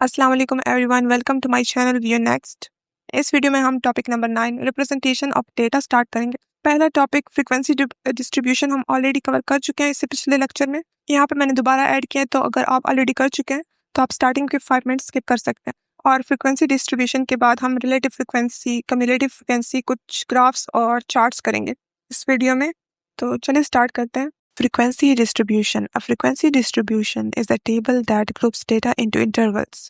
अस्सलाम वालेकुम everyone, welcome to my channel view next. इस वीडियो में हम topic number 9 representation of data start करेंगे। पहला टॉपिक फ्रीक्वेंसी डिस्ट्रीब्यूशन हम ऑलरेडी कवर कर चुके हैं इससे पिछले लेक्चर में। यहाँ पे मैंने दोबारा ऐड किया है, तो अगर आप ऑलरेडी कर चुके हैं तो आप स्टार्टिंग के 5 मिनट स्किप कर सकते हैं। और फ्रीक्वेंसी डिस्ट्रीब्यूशन के बाद हम रिलेटिव फ्रिक्वेंसी, कम्युलेटिव फ्रिक्वेंसी, कुछ ग्राफ्स और चार्ट्स करेंगे इस वीडियो में। तो चलिए स्टार्ट करते हैं। Frequency distribution. A frequency distribution is a table that groups data into intervals.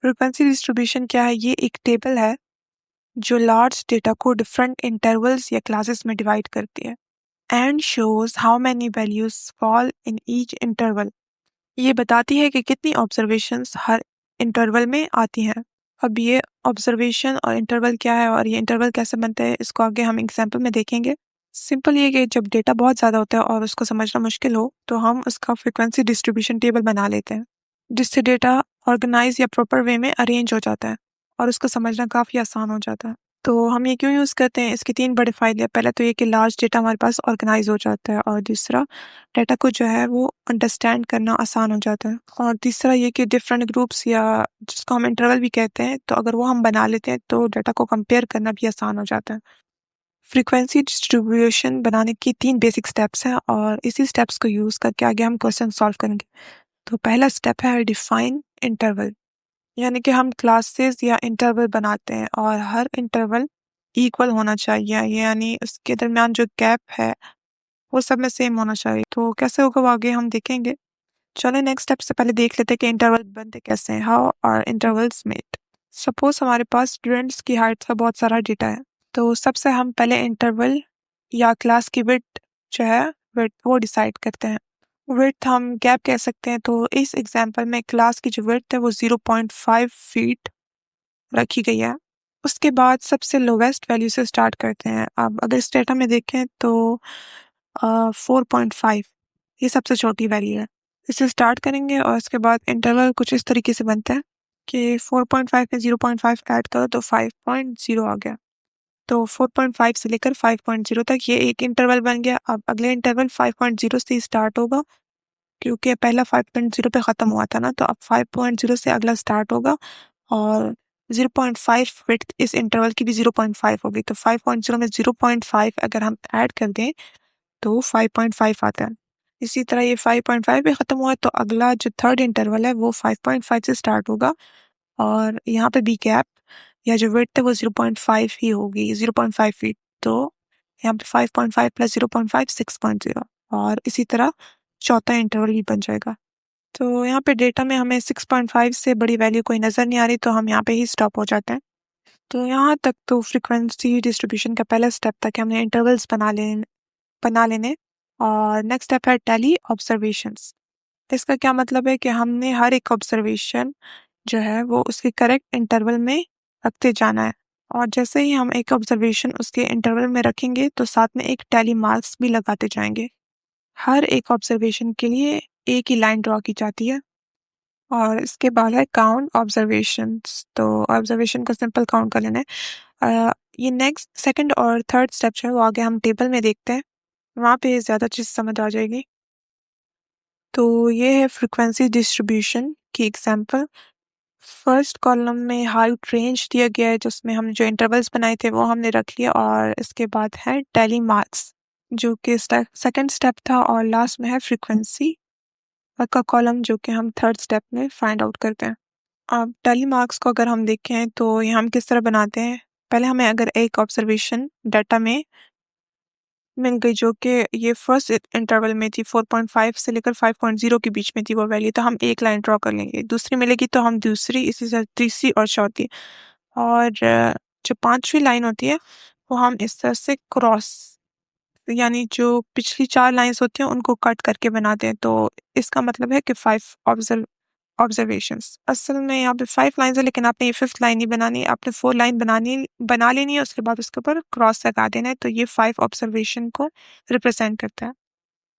Frequency distribution क्या है? ये एक टेबल है जो लार्ज डेटा को डिफरेंट इंटरवल्स या क्लासेस में डिवाइड करती है and shows how many values fall in each interval. ये बताती है कि कितनी ऑब्जर्वेशंस हर इंटरवल में आती हैं। अब ये ऑब्जर्वेशन और इंटरवल क्या है और ये इंटरवल कैसे बनते हैं, इसको आगे हम एग्जाम्पल में देखेंगे। सिंपल ये कि जब डेटा बहुत ज़्यादा होता है और उसको समझना मुश्किल हो तो हम उसका फ्रीक्वेंसी डिस्ट्रीब्यूशन टेबल बना लेते हैं, जिससे डेटा ऑर्गेनाइज या प्रॉपर वे में अरेंज हो जाता है और उसको समझना काफ़ी आसान हो जाता है। तो हम ये क्यों यूज़ करते हैं? इसके 3 बड़े फ़ायदे हैं। पहला तो ये कि लार्ज डेटा हमारे पास ऑर्गेनाइज हो जाता है और दूसरा डेटा को जो है वो अंडरस्टैंड करना आसान हो जाता है और तीसरा ये कि डिफरेंट ग्रुप्स या जिसको हम इंटरवल भी कहते हैं, तो अगर वो हम बना लेते हैं तो डेटा को कंपेयर करना भी आसान हो जाता है। फ्रीक्वेंसी डिस्ट्रीब्यूशन बनाने की 3 बेसिक स्टेप्स हैं और इसी स्टेप्स को यूज़ करके आगे हम क्वेश्चन सॉल्व करेंगे। तो पहला स्टेप है डिफाइन इंटरवल, यानी कि हम क्लासेस या इंटरवल बनाते हैं और हर इंटरवल इक्वल होना चाहिए, यानी उसके दरमियान जो गैप है वो सब में सेम होना चाहिए। तो कैसे होगा वो आगे हम देखेंगे। चलो नेक्स्ट स्टेप से पहले देख लेते हैं कि इंटरवल बनते कैसे हैं। How are intervals made. Suppose हमारे पास स्टूडेंट्स की हाइट का बहुत सारा डेटा है, तो सबसे हम पहले इंटरवल या क्लास की विड्थ जो है विड्थ वो डिसाइड करते हैं। विड्थ हम गैप कह सकते हैं, तो इस एग्जांपल में क्लास की जो विड्थ है वो 0.5 फीट रखी गई है। उसके बाद सबसे लोवेस्ट वैल्यू से स्टार्ट करते हैं। अब अगर इस डेटा में देखें तो 4.5 ये सबसे छोटी वैल्यू है। इससे स्टार्ट करेंगे और उसके बाद इंटरवल कुछ इस तरीके से बनता है कि 4.5 में 0.5 ऐड करो तो 5.0 आ गया। तो 4.5 से लेकर 5.0 तक ये एक इंटरवल बन गया। अब अगले इंटरवल 5.0 से ही स्टार्ट होगा, क्योंकि पहला 5.0 पे ख़त्म हुआ था ना, तो अब 5.0 से अगला स्टार्ट होगा और 0.5 विड्थ इस इंटरवल की भी 0.5 होगी। तो 5.0 में 0.5 अगर हम ऐड कर दें तो 5.5 आता है। इसी तरह ये 5.5 पे ख़त्म हुआ है, तो अगला जो थर्ड इंटरवल है वो 5.5 से स्टार्ट होगा और यहाँ पे भी गैप या जो विड्थ है वो 0.5 ही होगी, 0.5 फीट। तो यहाँ पे 5.5 प्लस 0.5 6.0 और इसी तरह चौथा इंटरवल भी बन जाएगा। तो यहाँ पे डेटा में हमें 6.5 से बड़ी वैल्यू कोई नज़र नहीं आ रही, तो हम यहाँ पे ही स्टॉप हो जाते हैं। तो यहाँ तक तो फ्रीक्वेंसी डिस्ट्रीब्यूशन का पहला स्टेप था कि हमने इंटरवल्स बना लेने। और नेक्स्ट स्टेप है टैली ऑब्जर्वेशंस। इसका क्या मतलब है कि हमने हर एक ऑब्जर्वेशन जो है वो उसके करेक्ट इंटरवल में रखते जाना है और जैसे ही हम एक ऑब्जर्वेशन उसके इंटरवल में रखेंगे तो साथ में एक टैली मार्क्स भी लगाते जाएंगे। हर एक ऑब्जर्वेशन के लिए एक ही लाइन ड्रॉ की जाती है और इसके बाद है काउंट ऑब्जर्वेशंस। तो ऑब्जर्वेशन का सिंपल काउंट कर लेना है। ये नेक्स्ट सेकंड और थर्ड स्टेप जो है वो आगे हम टेबल में देखते हैं, वहाँ पे ज़्यादा चीज़ समझ आ जाएगी। तो ये है फ्रीक्वेंसी डिस्ट्रीब्यूशन की एग्जांपल। फर्स्ट कॉलम में हाइट रेंज दिया गया है, जिसमें हमने जो इंटरवल्स बनाए थे वो हमने रख लिया और इसके बाद है टैली मार्क्स जो कि सेकंड स्टेप था और लास्ट में है फ्रीक्वेंसी का कॉलम जो कि हम थर्ड स्टेप में फाइंड आउट करते हैं। अब टैली मार्क्स को अगर हम देखें तो ये हम किस तरह बनाते हैं। पहले हमें अगर एक ऑब्जर्वेशन डाटा में मिल गई जो कि ये फर्स्ट इंटरवल में थी, 4.5 से लेकर 5.0 के बीच में थी वो वैल्यू, तो हम एक लाइन ड्रॉ कर लेंगे। दूसरी मिलेगी तो हम दूसरी, इसी तरह तीसरी और चौथी, और जो पांचवी लाइन होती है वो हम इस तरह से क्रॉस, यानी जो पिछली 4 लाइंस होती हैं उनको कट करके बनाते हैं। तो इसका मतलब है कि 5 ऑब्जर्वेशंस। असल में यहाँ पे 5 लाइन्स है, लेकिन आपने ये 5th लाइन नहीं बनानी, आपने 4 लाइन बना लेनी है, उसके बाद उसके ऊपर क्रॉस लगा देना है। तो ये 5 ऑब्जर्वेशन को रिप्रेजेंट करता है।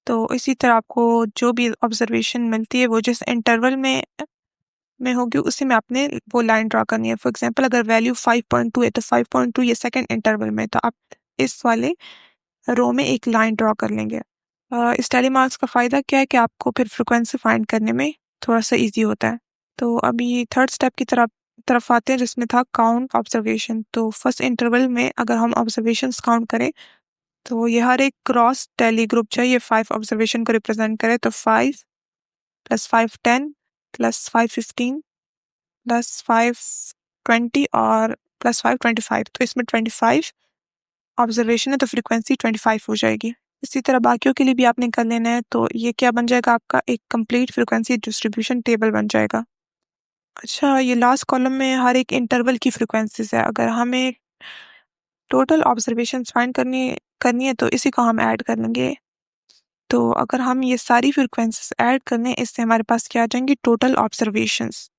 तो इसी तरह आपको जो भी ऑब्जर्वेशन मिलती है वो जिस इंटरवल में होगी उसी में आपने वो लाइन ड्रॉ करनी है। फॉर एग्जांपल अगर वैल्यू 5.2 है तो 5.2 ये सेकंड इंटरवल में, तो आप इस वाले रो में एक लाइन ड्रॉ कर लेंगे। इस टैली मार्क्स का फ़ायदा क्या है कि आपको फिर फ्रिक्वेंसी फाइंड करने में थोड़ा सा ईजी होता है। तो अभी थर्ड स्टेप की तरफ आते हैं जिसमें था काउंट ऑब्जर्वेशन। तो फर्स्ट इंटरवल में अगर हम ऑब्जर्वेशंस काउंट करें तो ये हर एक क्रॉस टैली ग्रुप जो है ये 5 ऑब्जर्वेशन को रिप्रेजेंट करे। तो 5 + 5 10 + 5 15 + 5 20 और +5 25। तो इसमें 25 ऑब्जर्वेशन है तो फ्रीक्वेंसी 25 हो जाएगी। इसी तरह बाकियों के लिए भी आपने कर लेना है। तो ये क्या बन जाएगा, आपका एक कंप्लीट फ्रीक्वेंसी डिस्ट्रीब्यूशन टेबल बन जाएगा। अच्छा, ये लास्ट कॉलम में हर एक इंटरवल की फ्रीक्वेंसीज है। अगर हमें टोटल ऑब्जर्वेशंस फाइंड करनी है तो इसी को हम ऐड कर लेंगे। तो अगर हम ये सारी फ्रीक्वेंसीज ऐड कर लें इससे हमारे पास क्या आ जाएंगी टोटल ऑब्जर्वेशंस,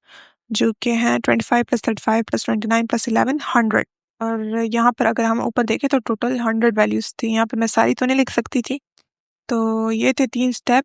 जो कि हैं 25 + 35 + 29 + 11 100। और यहाँ पर अगर हम ऊपर देखें तो टोटल 100 वैल्यूज थी। यहाँ पे मैं सारी तो नहीं लिख सकती थी। तो ये थे 3 स्टेप।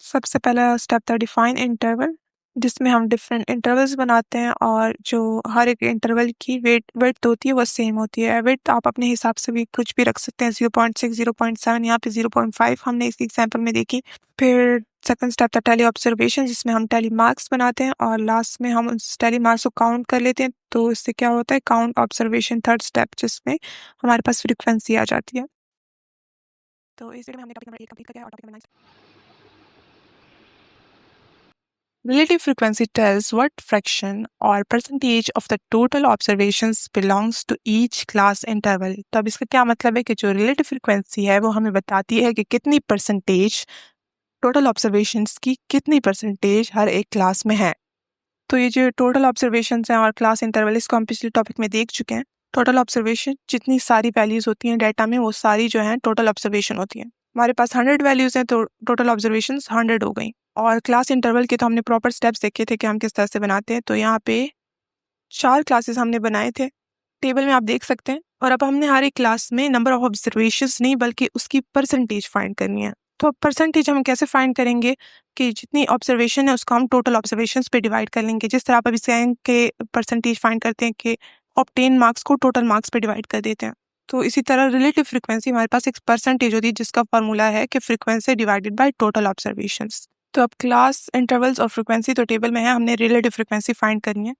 सबसे पहला स्टेप था डिफाइन इंटरवल, जिसमें हम डिफरेंट इंटरवल्स बनाते हैं और जो हर एक इंटरवल की विड्थ होती है वो सेम होती है। विड्थ आप अपने हिसाब से भी कुछ भी रख सकते हैं, 0.6 0.7, यहाँ पे 0.5 हमने इस एग्जाम्पल में देखी। फिर सेकंड स्टेप था टैली ऑब्जर्वेशन, जिसमें हम टैली मार्क्स बनाते हैं और लास्ट में हम उस टैली मार्क्स को काउंट कर लेते हैं। तो इससे क्या होता है काउंट ऑब्जर्वेशन थर्ड स्टेप, जिसमें हमारे पास फ्रीक्वेंसी आ जाती है। तो इस वीडियो में हमने टॉपिक नंबर 8 कंप्लीट किया है और topic number 9। Relative frequency tells what fraction or percentage of the total observations belongs to each class interval। तो अब इसका क्या मतलब है कि जो relative frequency है वो हमें बताती है कि कितनी परसेंटेज टोटल ऑब्जर्वेशंस की कितनी परसेंटेज हर एक क्लास में है। तो ये जो टोटल ऑब्जर्वेशंस हैं और क्लास इंटरवल, इसको हम पिछले टॉपिक में देख चुके हैं। टोटल ऑब्जर्वेशन जितनी सारी वैल्यूज होती हैं डाटा में वो सारी जो हैं टोटल ऑब्जर्वेशन होती हैं। हमारे पास 100 वैल्यूज हैं तो टोटल ऑब्जर्वेशन 100 हो गई। और क्लास इंटरवल के तो हमने प्रॉपर स्टेप्स देखे थे कि हम किस तरह से बनाते हैं। तो यहाँ पे 4 क्लासेस हमने बनाए थे, टेबल में आप देख सकते हैं। और अब हमने हर एक क्लास में नंबर ऑफ ऑब्जर्वेशंस नहीं बल्कि उसकी परसेंटेज फाइंड करनी है। तो परसेंटेज हम कैसे फाइंड करेंगे कि जितनी ऑब्जर्वेशन है उसको हम टोटल ऑब्जर्वेशंस पे डिवाइड कर लेंगे। जिस तरह आप अभी स्कैन के परसेंटेज फाइंड करते हैं कि ऑब्टेन मार्क्स को टोटल मार्क्स पे डिवाइड कर देते हैं। तो इसी तरह रिलेटिव फ्रीक्वेंसी हमारे पास एक परसेंटेज होती है जिसका फॉर्मूला है कि frequency divided by total observations. तो अब क्लास इंटरवल्स और फ्रीक्वेंसी तो टेबल में है, हमने रिलेटिव फ्रीक्वेंसी फाइंड करनी है।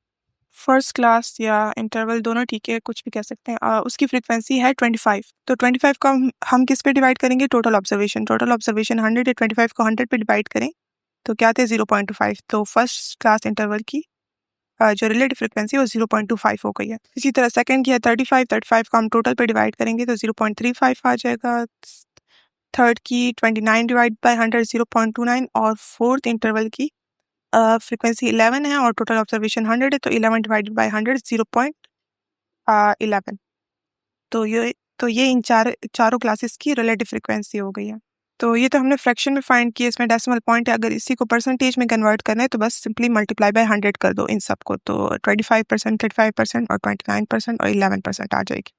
फर्स्ट क्लास या इंटरवल दोनों ठीक है, कुछ भी कह सकते हैं। उसकी फ्रीक्वेंसी है 25। तो 25 को हम किस पे डिवाइड करेंगे टोटल ऑब्जर्वेशन 100 है। 25 को 100 पे डिवाइड करें तो क्या थे 0.25। तो फर्स्ट क्लास इंटरवल की जो रिलेटिव फ्रीक्वेंसी वो 0.25 हो गई है। इसी तरह सेकंड की है 35 को हम टोटल पे डिवाइड करेंगे तो 0.35 आ जाएगा। थर्ड की 29 डिवाइड बाय 100 0.29 और फोर्थ इंटरवल की फ्रीक्वेंसी 11 है और टोटल ऑब्जर्वेशन 100 है तो 11 डिवाइडेड बाय 100 0.11। तो ये इन चारों क्लासेस की रिलेटिव फ्रीक्वेंसी हो गई है। तो ये तो हमने फ्रैक्शन में फाइंड किया, इसमें डेसिमल पॉइंट है। अगर इसी को परसेंटेज में कन्वर्ट करना है तो बस सिंपली मल्टीप्लाई बाय 100 कर दो इन सबको। तो 25%, 35% और 29% और 11% आ जाएगी।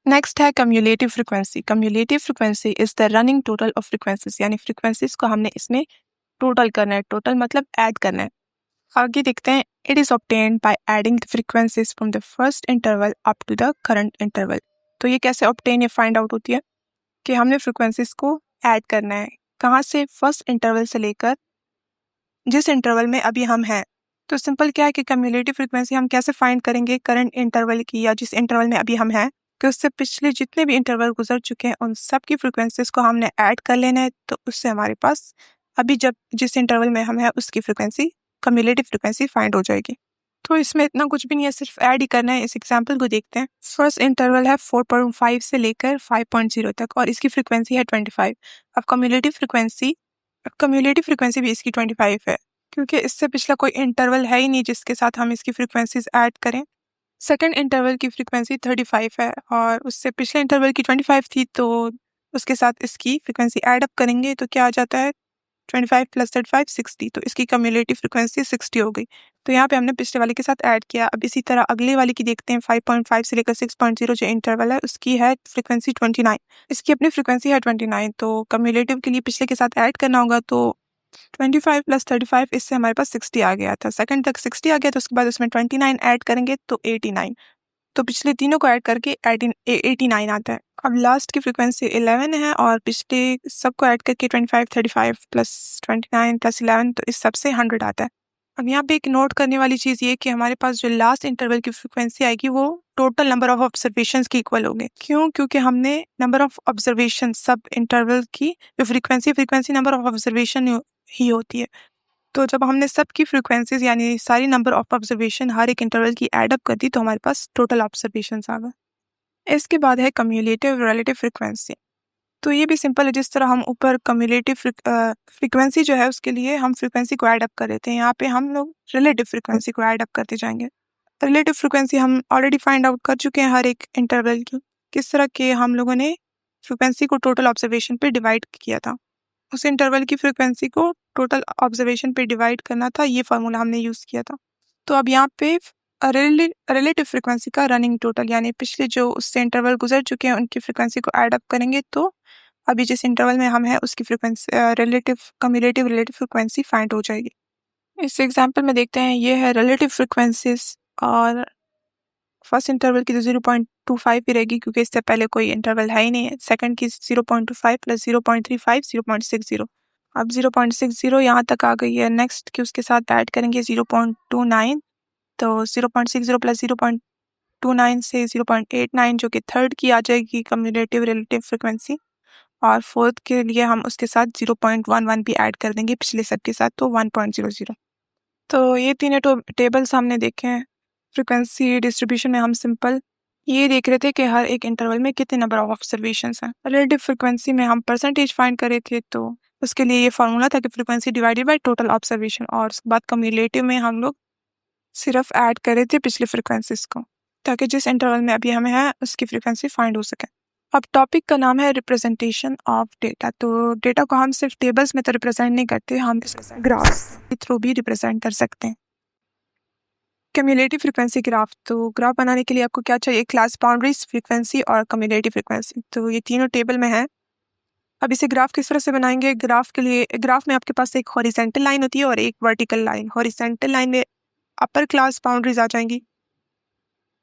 नेक्स्ट है cumulative frequency. Cumulative frequency is the running total of frequencies, यानी फ्रीक्वेंसीज को हमने इसमें टोटल करना है। टोटल मतलब ऐड करना है। आगे देखते हैं, it is obtained by adding the frequencies from the first interval up to the current interval. तो ये कैसे ऑब्टेन या फाइंड आउट होती है कि हमने फ्रीक्वेंसीज को ऐड करना है कहाँ से, फर्स्ट इंटरवल से लेकर जिस इंटरवल में अभी हम हैं। तो सिंपल क्या है कि कम्युलेटिव फ्रीक्वेंसी हम कैसे फाइंड करेंगे करंट इंटरवल की या जिस इंटरवल में अभी हम हैं, कि उससे पिछले जितने भी इंटरवल गुजर चुके हैं उन सब की फ्रीक्वेंसीज को हमने ऐड कर लेना है। तो उससे हमारे पास अभी जब जिस इंटरवल में हम हैं उसकी फ्रीक्वेंसी कम्युलेटिव फ्रीक्वेंसी फाइंड हो जाएगी। तो इसमें इतना कुछ भी नहीं है, सिर्फ ऐड ही करना है। इस एग्जाम्पल को देखते हैं। फर्स्ट इंटरवल है 4.5 से लेकर 5.0 तक और इसकी फ्रीक्वेंसी है 25। अब कम्युलेटिव फ्रीक्वेंसी भी इसकी 25 है, क्योंकि इससे पिछला कोई इंटरवल है ही नहीं जिसके साथ हम इसकी फ्रीक्वेंसीज ऐड करें। सेकंड इंटरवल की फ्रीक्वेंसी 35 है और उससे पिछले इंटरवल की 25 थी, तो उसके साथ इसकी फ्रीक्वेंसी ऐड अप करेंगे तो क्या आ जाता है 25 + 35 60। तो इसकी कम्युलेटिव फ्रीक्वेंसी 60 हो गई। तो यहाँ पे हमने पिछले वाले के साथ ऐड किया। अब इसी तरह अगले वाले की देखते हैं। 5.5 से लेकर 6.0 जो इंटरवल है उसकी है फ्रीक्वेंसी 29। इसकी अपनी फ्रीक्वेंसी है 29। तो कम्युलेटिव के लिए पिछले के साथ ऐड करना होगा तो 25 + 35, इससे हमारे पास 60 आ गया था। सेकंड तक 60 आ गया तो उसके बाद उसमें 29 ऐड करेंगे तो 89। तो पिछले तीनों को ऐड करके 89 आता है। अब लास्ट की फ्रीक्वेंसी 11 है और पिछले सबको ऐड करके 25, 35 प्लस 29 प्लस 11, तो इस सबसे 100 आता है। अब यहाँ पे एक नोट करने वाली चीज़ ये कि हमारे पास जो लास्ट इंटरवल की फ्रीक्वेंसी आएगी वो टोटल नंबर ऑफ ऑब्जर्वेशंस की इक्वल होगी। क्यों? क्योंकि हमने नंबर ऑफ ऑब्जर्वेशन सब इंटरवल की जो फ्रीक्वेंसी नंबर ऑफ ऑब्जर्वेशन ही होती है। तो जब हमने सबकी फ्रीक्वेंसीज यानी सारी नंबर ऑफ ऑब्जर्वेशन हर एक इंटरवल की एड अप कर दी तो हमारे पास टोटल ऑब्जर्वेशन आ गए। इसके बाद है कम्युलेटिव रिलेटिव फ्रीक्वेंसी। तो ये भी सिंपल है, जिस तरह हम ऊपर कम्युलेटिव फ्रीक्वेंसी जो है उसके लिए हम फ्रीक्वेंसी को ऐड अप कर देते हैं, यहाँ पे हम लोग रिलेटिव फ्रीक्वेंसी को ऐड अप करते जाएंगे। रिलेटिव फ्रीक्वेंसी हम ऑलरेडी फाइंड आउट कर चुके हैं हर एक इंटरवल की, किस तरह के हम लोगों ने फ्रीक्वेंसी को टोटल ऑब्जर्वेशन पे डिवाइड किया था। उस इंटरवल की फ्रीक्वेंसी को टोटल ऑब्जर्वेशन पे डिवाइड करना था, ये फार्मूला हमने यूज़ किया था। तो अब यहाँ पे रिलेटिव फ्रीक्वेंसी का रनिंग टोटल यानी पिछले जो उससे इंटरवल गुजर चुके हैं उनकी फ्रीक्वेंसी को ऐड अप करेंगे तो अभी जिस इंटरवल में हम हैं उसकी frequency cumulative relative frequency find हो जाएगी। इस एग्जांपल में देखते हैं, ये है रिलेटिव फ्रीक्वेंसीज और फर्स्ट इंटरवल की तो 0.25 ही रहेगी क्योंकि इससे पहले कोई इंटरवल है ही नहीं है। सेकंड की 0.25 प्लस 0.35 0.60। अब 0.60 यहाँ तक आ गई है। नेक्स्ट की उसके साथ ऐड करेंगे 0.29, तो 0.60 प्लस 0.29 से 0.89 जो कि थर्ड की आ जाएगी कम्युलेटिव रिलेटिव फ्रीक्वेंसी, और फोर्थ के लिए हम उसके साथ 0.11 भी ऐड कर देंगे पिछले सब के साथ, तो 1.00। तो ये तीनों टेबल्स हमने देखे हैं। फ्रीक्वेंसी डिस्ट्रीब्यूशन में हम सिंपल ये देख रहे थे कि हर एक इंटरवल में कितने नंबर ऑफ ऑब्जर्वेशंस हैं। रिलेटिव फ्रीक्वेंसी में हम परसेंटेज फाइंड कर रहे थे, तो उसके लिए ये फार्मूला था कि frequency divided by total observation, और उसके बाद कम्युलेटिव में हम लोग सिर्फ ऐड कर रहे थे पिछले फ्रीक्वेंसीज को ताकि जिस इंटरवल में अभी हमें है उसकी फ्रीक्वेंसी फाइंड हो सके। अब टॉपिक का नाम है रिप्रेजेंटेशन ऑफ डेटा। तो डेटा को हम सिर्फ टेबल्स में तो रिप्रेजेंट नहीं करते, हम ग्राफ के थ्रू भी रिप्रेजेंट कर सकते हैं। कम्युलेटिव फ्रीक्वेंसी ग्राफ, तो ग्राफ बनाने के लिए आपको क्या चाहिए? क्लास बाउंड्रीज, फ्रीक्वेंसी और कम्युलेटिव फ्रीक्वेंसी। तो ये तीनों टेबल में है। अब इसे ग्राफ किस तरह से बनाएंगे? ग्राफ के लिए ग्राफ में आपके पास एक हॉरिजेंटल लाइन होती है और एक वर्टिकल लाइन। हॉरिजेंटल लाइन में अपर क्लास बाउंड्रीज आ जाएंगी,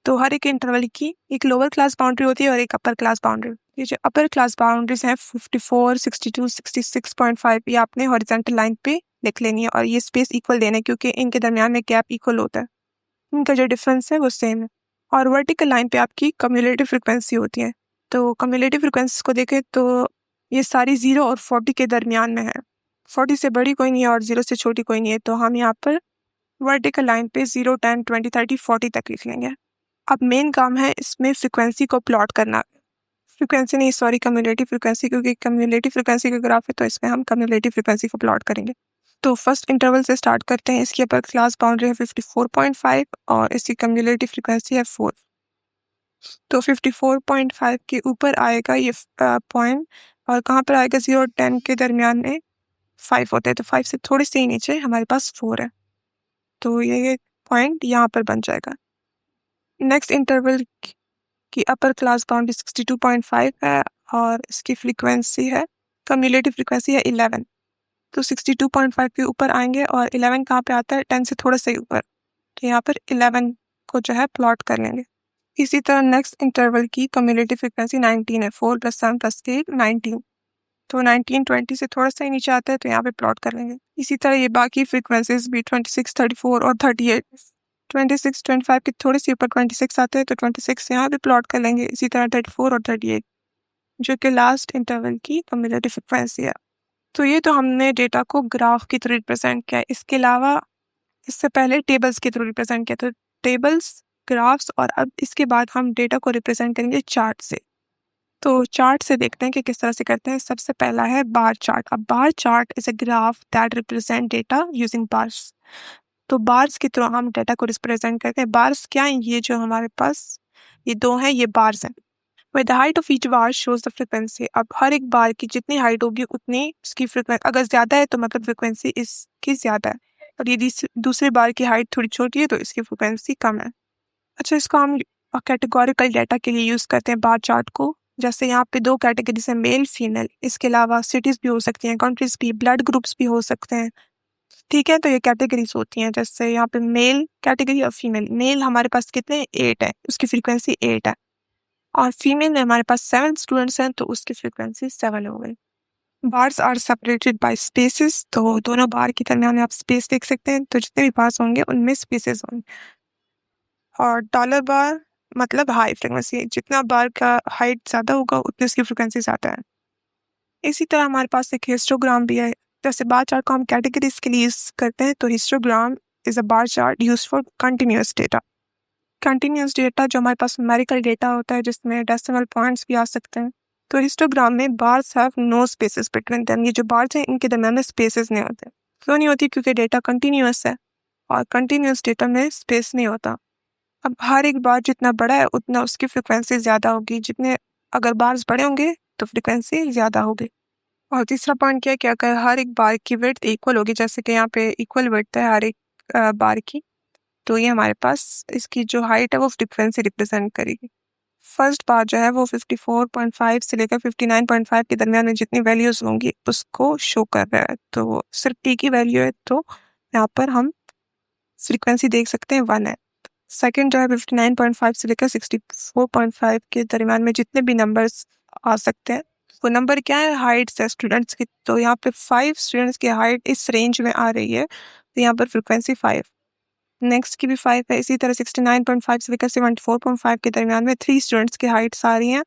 तो हर एक इंटरवल की एक लोअर क्लास बाउंड्री होती है और एक अपर क्लास बाउंड्री। ये जो अपर क्लास बाउंड्रीज हैं 54, 62, 66.5, ये आपने हॉरिजॉन्टल लाइन पे लिख लेनी है और ये स्पेस इक्वल देना है क्योंकि इनके दरमियान में गैप इक्वल होता है, इनका जो डिफरेंस है वो सेम है। और वर्टिकल लाइन पे आपकी कम्युलेटिव फ्रिक्वेंसी होती है। तो कम्युलेटिव फ्रिक्वेंसी को देखें तो ये सारी 0 और 40 के दरमियान में है। 40 से बड़ी कोई नहीं है और 0 से छोटी कोई नहीं है, तो हम यहाँ पर वर्टिकल लाइन पे 0, 10, 20, 30, 40 तक लिख लेंगे। अब मेन काम है इसमें फ्रिक्वेंसी को प्लॉट करना। फ्रिक्वेंसी नहीं, सॉरी, कम्युलेटिव फ्रिक्वेंसी, क्योंकि कम्युलेटिव फ्रिक्वेंसी का ग्राफ है तो इसमें हम कम्युलेटिव फ्रिक्वेंसी को प्लॉट करेंगे। तो फर्स्ट इंटरवल से स्टार्ट करते हैं। इसकी अपर क्लास बाउंड्री है 54.5 और इसकी कम्युलेटिव फ्रिक्वेंसी है 4। तो 54.5 के ऊपर आएगा ये पॉइंट, और कहाँ पर आएगा? 0 और 10 के दरमियान में 5 होते हैं, तो 5 से थोड़ी सी नीचे हमारे पास 4 है, तो ये पॉइंट यहाँ पर बन जाएगा। नेक्स्ट इंटरवल की अपर क्लास बाउंड्री 62.5 है और इसकी फ्रीक्वेंसी है, कम्युलेटिव फ्रीक्वेंसी है 11। तो 62.5 के ऊपर आएंगे और 11 कहाँ पे आता है? 10 से थोड़ा सा ही ऊपर, तो यहाँ पर 11 को जो है प्लॉट कर लेंगे। इसी तरह नेक्स्ट इंटरवल की कम्युलेटिव फ्रीक्वेंसी 19 है, 4 + 7 + 8 19, तो 19 20 से थोड़ा सा ही नीचे आता है, तो यहाँ पे प्लॉट कर लेंगे। इसी तरह ये बाकी फ्रीक्वेंसीज भी 26, 34 और 38, 26, 25 के थोड़ी सी ऊपर 26 आते हैं, तो 26 यहाँ पे प्लॉट कर लेंगे। इसी तरह 34 और 38 जो कि लास्ट इंटरवल की कम्युलेटिव फ्रिक्वेंसी है। तो ये तो हमने डेटा को ग्राफ के थ्रू रिप्रेजेंट किया। इसके अलावा इससे पहले टेबल्स के थ्रू रिप्रेजेंट किया, तो टेबल्स, ग्राफ्स, और अब इसके बाद हम डेटा को रिप्रेजेंट करेंगे चार्ट से। तो चार्ट से देखते हैं कि किस तरह से करते हैं। सबसे पहला है बार चार्ट। अब bar chart is a graph that represent data using bars. तो बार्स के थ्रू हम डेटा को रिप्रेजेंट करते हैं। बार्स क्या है? ये जो हमारे पास ये दो हैं, ये बार्स हैं। Where the height of each bar shows the frequency। अब हर एक बार की जितनी हाइट होगी उतनी उसकी फ्रिक्वेंसी, अगर ज़्यादा है तो मतलब फ्रिक्वेंसी इसकी ज़्यादा है, और यदि दूसरे बार की हाइट थोड़ी छोटी है तो इसकी फ्रिक्वेंसी कम है। अच्छा, इसको हम कैटेगोरिकल डाटा के लिए यूज़ करते हैं बार चार्ट को। जैसे यहाँ पे 2 कैटेगरीज हैं, मेल फीमेल। इसके अलावा सिटीज़ भी हो सकती हैं, कंट्रीज भी, ब्लड ग्रुप्स भी हो सकते हैं, ठीक है, तो ये कैटेगरीज होती हैं, जैसे यहाँ पे मेल कैटेगरी और फीमेल। मेल हमारे पास कितने 8 है, उसकी फ्रीक्वेंसी 8 है, और फीमेल में हमारे पास 7 स्टूडेंट्स हैं तो उसकी फ्रीक्वेंसी 7 हो गई। Bars are separated by spaces, तो दोनों बार के दरमियान में आप स्पेस देख सकते हैं, तो जितने भी बार्स होंगे उनमें स्पेसेस होंगे। और डॉलर बार मतलब हाई फ्रीक्वेंसी, जितना बार का हाइट ज़्यादा होगा उतनी उसकी फ्रीक्वेंसी ज़्यादा है। इसी तरह हमारे पास एक हिस्टोग्राम भी है। जैसे बार चार्ट को हम कैटेगरीज के लिए यूज करते हैं, तो histogram is a bar chart use for continuous data. Continuous data जो हमारे पास न्यूमेरिकल डेटा होता है जिसमें डेसिमल पॉइंट्स भी आ सकते हैं, तो हिस्टोग्राम में bars have no spaces between them. ये जो बार्स हैं इनके दरम्यान में स्पेसेस नहीं होते। क्यों नहीं होती? क्योंकि डेटा कंटिन्यूस है और कंटिन्यूस डेटा में स्पेस नहीं होता। अब हर एक बार जितना बड़ा है उतना उसकी फ्रिक्वेंसी ज़्यादा होगी, जितने अगर बार्स बड़े होंगे तो फ्रिक्वेंसी ज़्यादा होगी। और तीसरा पॉइंट क्या है कि अगर हर एक बार की विड्थ इक्वल होगी, जैसे कि यहाँ पे इक्वल विड्थ है हर एक बार की, तो ये हमारे पास इसकी जो हाइट है वो फ्रिक्वेंसी रिप्रेजेंट करेगी। फर्स्ट बार जो है वो 54.5 से लेकर 59.5 के दरमियान में जितनी वैल्यूज होंगी उसको शो कर रहा है, तो सिर्फ टी की वैल्यू है, तो यहाँ पर हम फ्रीक्वेंसी देख सकते हैं 1 है। सेकंड जो है 59.5 से लेकर 64.5 के दरमियान में जितने भी नंबर्स आ सकते हैं, वो नंबर क्या है? हाइट्स है स्टूडेंट्स की, तो यहाँ पे 5 स्टूडेंट्स की हाइट इस रेंज में आ रही है, तो यहाँ पर फ्रिक्वेंसी 5। नेक्स्ट की भी 5 है। इसी तरह 69.5 से लेकर 74.5 के दरमियान में 3 स्टूडेंट्स की हाइट्स आ रही हैं,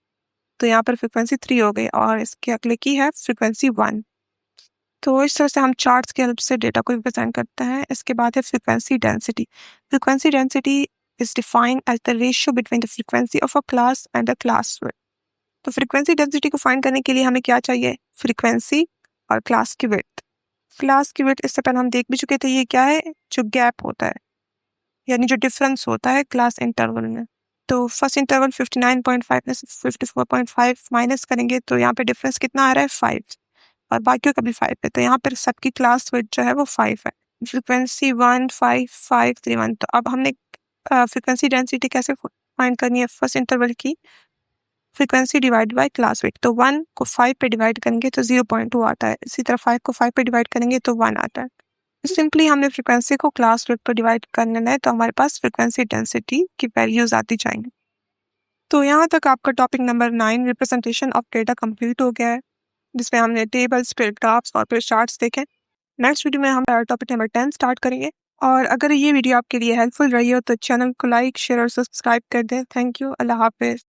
तो यहाँ पर फ्रिक्वेंसी 3 हो गई, और इसके अगले की है फ्रिक्वेंसी 1। तो इस तरह से हम चार्ट्स के हेल्प से डेटा को रिप्रेजेंट करते हैं। इसके बाद है frequency density. Frequency density is defined as the ratio between the frequency of a class and the class width. तो फ्रिक्वेंसी डेंसिटी को फाइंड करने के लिए हमें क्या चाहिए? फ्रिक्वेंसी और क्लास की विड्थ। क्लास की विड्थ इससे पहले हम देख भी चुके थे, ये क्या है? जो गैप होता है, यानी जो डिफरेंस होता है क्लास इंटरवल में। तो फर्स्ट इंटरवल 59.5 में से 54.5 माइनस करेंगे तो यहाँ पे डिफरेंस कितना आ रहा है? 5, और बाकियों का भी 5 है, तो यहाँ पर सबकी क्लास विड्थ जो है वो 5 है। फ्रिक्वेंसी 1 5 5 3 1। तो अब हमने फ्रिक्वेंसी डेंसिटी कैसे फाइंड करनी है? फर्स्ट इंटरवल की frequency divide by class width, तो 1 को 5 पे डिवाइड करेंगे तो 0.2 आता है, इसी तरह 5 को 5 पे डिवाइड करेंगे तो 1 आता है। सिंपली हमने फ्रिक्वेंसी को क्लास विड्थ पर डिवाइड करना है, तो हमारे पास फ्रिक्वेंसी डेंसिटी की वैल्यूज आती जाएंगी। तो यहाँ तक आपका topic number 9 representation of data complete हो गया है, जिसमें हमने टेबल्स, फिर ग्राफ्स और फिर चार्ट्स देखे। नेक्स्ट वीडियो में हम टॉपिक नंबर 10 स्टार्ट करेंगे। और अगर ये वीडियो आपके लिए हेल्पफुल रही हो तो चैनल को लाइक, शेयर और सब्सक्राइब कर दें। Thank you. अल्लाह हाफिज़।